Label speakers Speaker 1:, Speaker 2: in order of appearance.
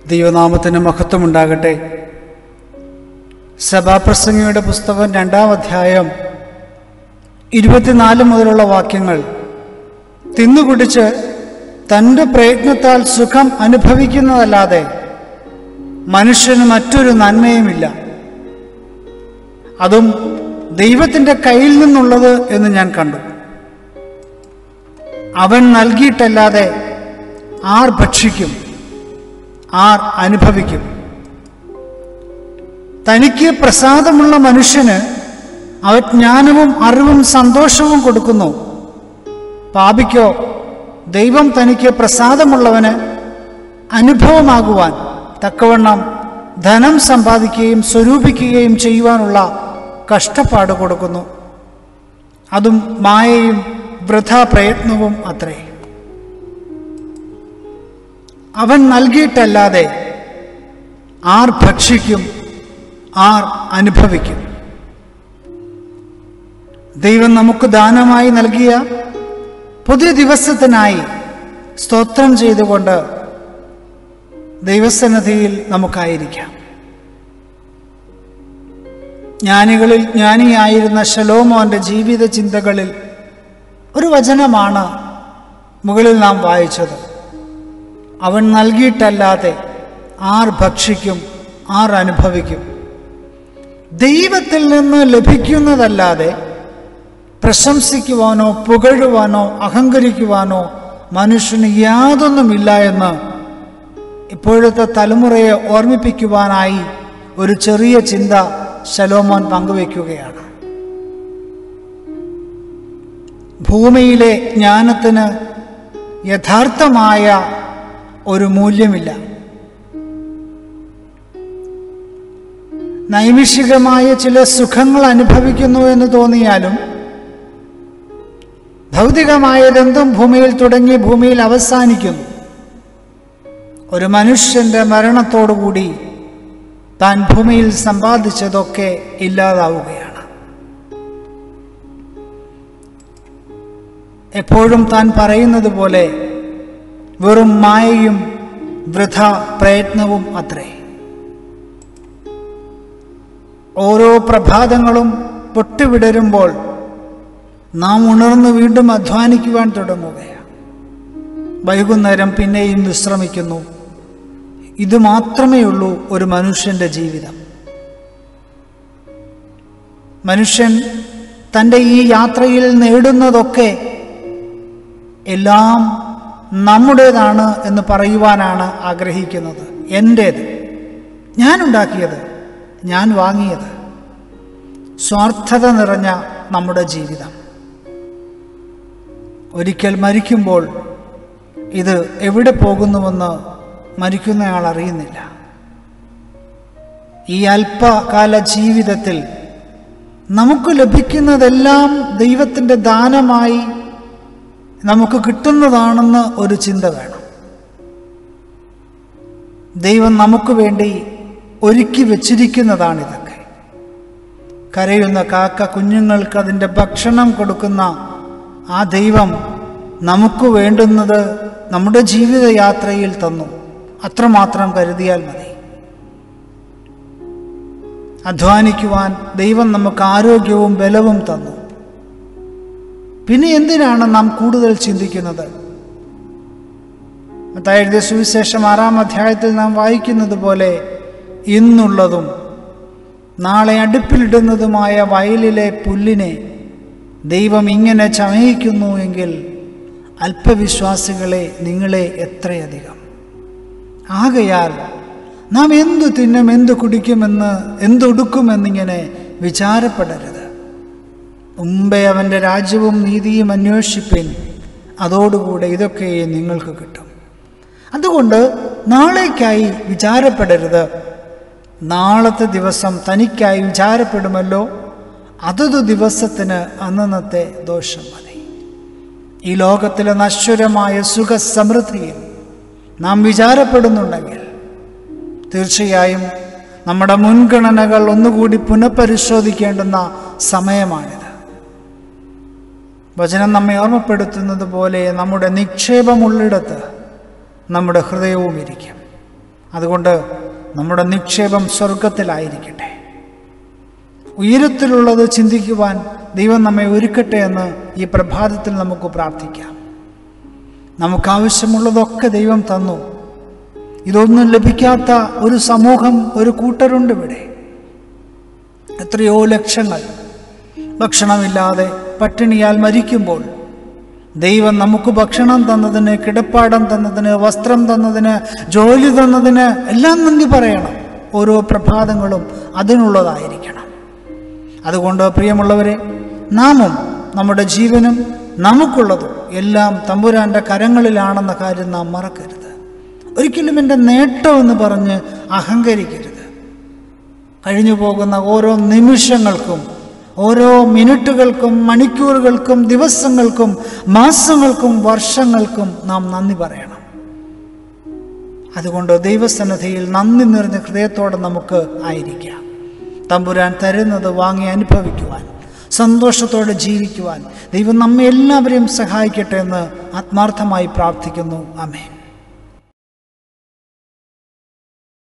Speaker 1: ദൈവനാമത്തിന് മഹത്വമുണ്ടാകട്ടെ. സഭാപ്രസംഗിയുടെ പുസ്തകം 2-ാം അധ്യായം 24 മുതലുള്ള വാക്യങ്ങൾ. തിന്നുകുടിച്ച് തൻ്റെ പ്രയത്നത്താൽ സുഖം അനുഭവിക്കുന്നതല്ലാതെ മനുഷ്യന് മറ്റൊരു നന്മയുമില്ല, അതും ദൈവത്തിൻ്റെ കയ്യിൽ നിന്നുള്ളത് എന്ന് ഞാൻ കണ്ടു. അവൻ നൽകിയിട്ടല്ലാതെ ആർ ഭക്ഷിക്കും, ആർ അനുഭവിക്കും? തനിക്ക് പ്രസാദമുള്ള മനുഷ്യന് അവൻ ജ്ഞാനവും അറിവും സന്തോഷവും കൊടുക്കുന്നു. പാപിക്കോ ദൈവം തനിക്ക് പ്രസാദമുള്ളവന് അനുഭവമാകുവാൻ തക്കവണ്ണം ധനം സമ്പാദിക്കുകയും സ്വരൂപിക്കുകയും ചെയ്യുവാനുള്ള കഷ്ടപ്പാട് കൊടുക്കുന്നു. അതും മായയും വൃഥാ പ്രയത്നവും അത്രേ. അവൻ നൽകിയിട്ടല്ലാതെ ആർ ഭക്ഷിക്കും, ആർ അനുഭവിക്കും? ദൈവം നമുക്ക് ദാനമായി നൽകിയ പുതിയ ദിവസത്തിനായി സ്തോത്രം ചെയ്തുകൊണ്ട് ദൈവസന്നിധിയിൽ നമുക്കായിരിക്കാം. ജ്ഞാനികളിൽ ജ്ഞാനിയായിരുന്ന ശലോമോന്റെ ജീവിത ചിന്തകളിൽ ഒരു വചനമാണ് മുകളിൽ നാം വായിച്ചത്. അവൻ നൽകിയിട്ടല്ലാതെ ആർ ഭക്ഷിക്കും, ആർ അനുഭവിക്കും? ദൈവത്തിൽ നിന്ന് ലഭിക്കുന്നതല്ലാതെ പ്രശംസിക്കുവാനോ പുകഴുവാനോ അഹങ്കരിക്കുവാനോ മനുഷ്യന് യാതൊന്നുമില്ല എന്ന് ഇപ്പോഴത്തെ തലമുറയെ ഓർമ്മിപ്പിക്കുവാനായി ഒരു ചെറിയ ചിന്ത ശലോമോൻ പങ്കുവയ്ക്കുകയാണ്. ഭൂമിയിലെ ജ്ഞാനത്തിന് യഥാർത്ഥമായ ഒരു മൂല്യമില്ല. നൈമിഷികമായ ചില സുഖങ്ങൾ അനുഭവിക്കുന്നു എന്ന് തോന്നിയാലും ഭൗതികമായതെന്തും ഭൂമിയിൽ തുടങ്ങി ഭൂമിയിൽ അവസാനിക്കുന്നു. ഒരു മനുഷ്യന്റെ മരണത്തോടുകൂടി താൻ ഭൂമിയിൽ സമ്പാദിച്ചതൊക്കെ ഇല്ലാതാവുകയാണ്. എപ്പോഴും താൻ പറയുന്നത് പോലെ വെറും മായയും വൃഥാ പ്രയത്നവും അത്രേ. ഓരോ പ്രഭാതങ്ങളും പൊട്ടിവിടരുമ്പോൾ നാം ഉണർന്ന് വീണ്ടും അധ്വാനിക്കുവാൻ തുടങ്ങുകയാണ്. വൈകുന്നേരം പിന്നെയും വിശ്രമിക്കുന്നു. ഇത് മാത്രമേ ഉള്ളൂ ഒരു മനുഷ്യന്റെ ജീവിതം. മനുഷ്യൻ തൻ്റെ ഈ യാത്രയിൽ നേടുന്നതൊക്കെ എല്ലാം നമ്മുടേതാണ് എന്ന് പറയുവാനാണ് ആഗ്രഹിക്കുന്നത്. എൻ്റേത്, ഞാനുണ്ടാക്കിയത്, ഞാൻ വാങ്ങിയത്. സ്വാർത്ഥത നിറഞ്ഞ നമ്മുടെ ജീവിതം. ഒരിക്കൽ മരിക്കുമ്പോൾ ഇത് എവിടെ പോകുന്നുവെന്ന് മരിക്കുന്നയാൾ അറിയുന്നില്ല. ഈ അല്പകാല ജീവിതത്തിൽ നമുക്ക് ലഭിക്കുന്നതെല്ലാം ദൈവത്തിൻ്റെ ദാനമായി നമുക്ക് കിട്ടുന്നതാണെന്ന് ഒരു ചിന്ത വേണം. ദൈവം നമുക്ക് വേണ്ടി ഒരുക്കി വച്ചിരിക്കുന്നതാണിതൊക്കെ. കരയുന്ന കാക്ക കുഞ്ഞുങ്ങൾക്ക് അതിൻ്റെ ഭക്ഷണം കൊടുക്കുന്ന ആ ദൈവം നമുക്ക് വേണ്ടുന്നത് നമ്മുടെ ജീവിതയാത്രയിൽ തന്നു. അത്രമാത്രം കരുതിയാൽ മതി. അധ്വാനിക്കുവാൻ ദൈവം നമുക്ക് ആരോഗ്യവും ബലവും തന്നു. പിന്നെ എന്തിനാണ് നാം കൂടുതൽ ചിന്തിക്കുന്നത്? മത്തായി എഴുതിയ സുവിശേഷം 6-ാം അധ്യായത്തിൽ നാം വായിക്കുന്നത് പോലെ, ഇന്നുള്ളതും നാളെ അടുപ്പിലിടുന്നതുമായ വയലിലെ പുല്ലിനെ ദൈവം ഇങ്ങനെ ചമയിക്കുന്നു എങ്കിൽ അല്പവിശ്വാസികളെ നിങ്ങളെ എത്രയധികം. ആകയാൽ നാം എന്തു തിന്നും, എന്തു കുടിക്കുമെന്ന്, എന്തൊടുക്കുമെന്നിങ്ങനെ വിചാരപ്പെടരുത്. മുമ്പേ അവൻ്റെ രാജ്യവും നീതിയും അന്വേഷിപ്പിൻ, അതോടുകൂടെ ഇതൊക്കെ നിങ്ങൾക്ക് കിട്ടും. അതുകൊണ്ട് നാളേക്കായി വിചാരപ്പെടരുത്. നാളത്തെ ദിവസം തനിക്കായി വിചാരപ്പെടുമല്ലോ. അതതു ദിവസത്തിന് അന്നന്നത്തെ ദോഷം മതി. ഈ ലോകത്തിലെ നശ്വരമായ സുഖസമൃദ്ധിയിൽ നാം വിചാരപ്പെടുന്നുണ്ടെങ്കിൽ തീർച്ചയായും നമ്മുടെ മുൻഗണനകൾ ഒന്നുകൂടി പുനഃപരിശോധിക്കേണ്ടുന്ന സമയമാണിത്. വചനം നമ്മെ ഓർമ്മപ്പെടുത്തുന്നത് പോലെ നമ്മുടെ നിക്ഷേപമുള്ളിടത്ത് നമ്മുടെ ഹൃദയവും ഇരിക്കും. അതുകൊണ്ട് നമ്മുടെ നിക്ഷേപം സ്വർഗത്തിലായിരിക്കട്ടെ. ഉയരത്തിലുള്ളത് ചിന്തിക്കുവാൻ ദൈവം നമ്മെ ഒരുക്കട്ടെ എന്ന് ഈ പ്രഭാതത്തിൽ നമുക്ക് പ്രാർത്ഥിക്കാം. നമുക്കാവശ്യമുള്ളതൊക്കെ ദൈവം തന്നു. ഇതൊന്നും ലഭിക്കാത്ത ഒരു സമൂഹം, ഒരു കൂട്ടരുണ്ട് ഇവിടെ. എത്രയോ ലക്ഷങ്ങൾ ഭക്ഷണമില്ലാതെ പട്ടിണിയാൽ മരിക്കുമ്പോൾ ദൈവം നമുക്ക് ഭക്ഷണം തന്നതിന്, കിടപ്പാടം തന്നതിന്, വസ്ത്രം തന്നതിന്, ജോലി തന്നതിന് എല്ലാം നന്ദി പറയണം. ഓരോ പ്രഭാതങ്ങളും അതിനുള്ളതായിരിക്കണം. അതുകൊണ്ട് പ്രിയമുള്ളവരെ, നാമും നമ്മുടെ ജീവനും നമുക്കുള്ളതും എല്ലാം തമ്പുരാൻ്റെ കരങ്ങളിലാണെന്ന കാര്യം നാം മറക്കരുത്. ഒരിക്കലും എൻ്റെ നേട്ടമെന്ന് പറഞ്ഞ് അഹങ്കരിക്കരുത്. കഴിഞ്ഞു പോകുന്ന ഓരോ നിമിഷങ്ങൾക്കും, ഓരോ മിനിറ്റുകൾക്കും, മണിക്കൂറുകൾക്കും, ദിവസങ്ങൾക്കും, മാസങ്ങൾക്കും, വർഷങ്ങൾക്കും നാം നന്ദി പറയണം. അതുകൊണ്ട് ദൈവസന്നിധിയിൽ നന്ദി നിറഞ്ഞ ഹൃദയത്തോടെ നമുക്ക് ആയിരിക്കാം. തമ്പുരാൻ തരുന്നത് വാങ്ങി അനുഭവിക്കുവാൻ, സന്തോഷത്തോടെ ജീവിക്കുവാൻ ദൈവം നമ്മെ എല്ലാവരെയും സഹായിക്കട്ടെ എന്ന് ആത്മാർത്ഥമായി പ്രാർത്ഥിക്കുന്നു. ആമേൻ.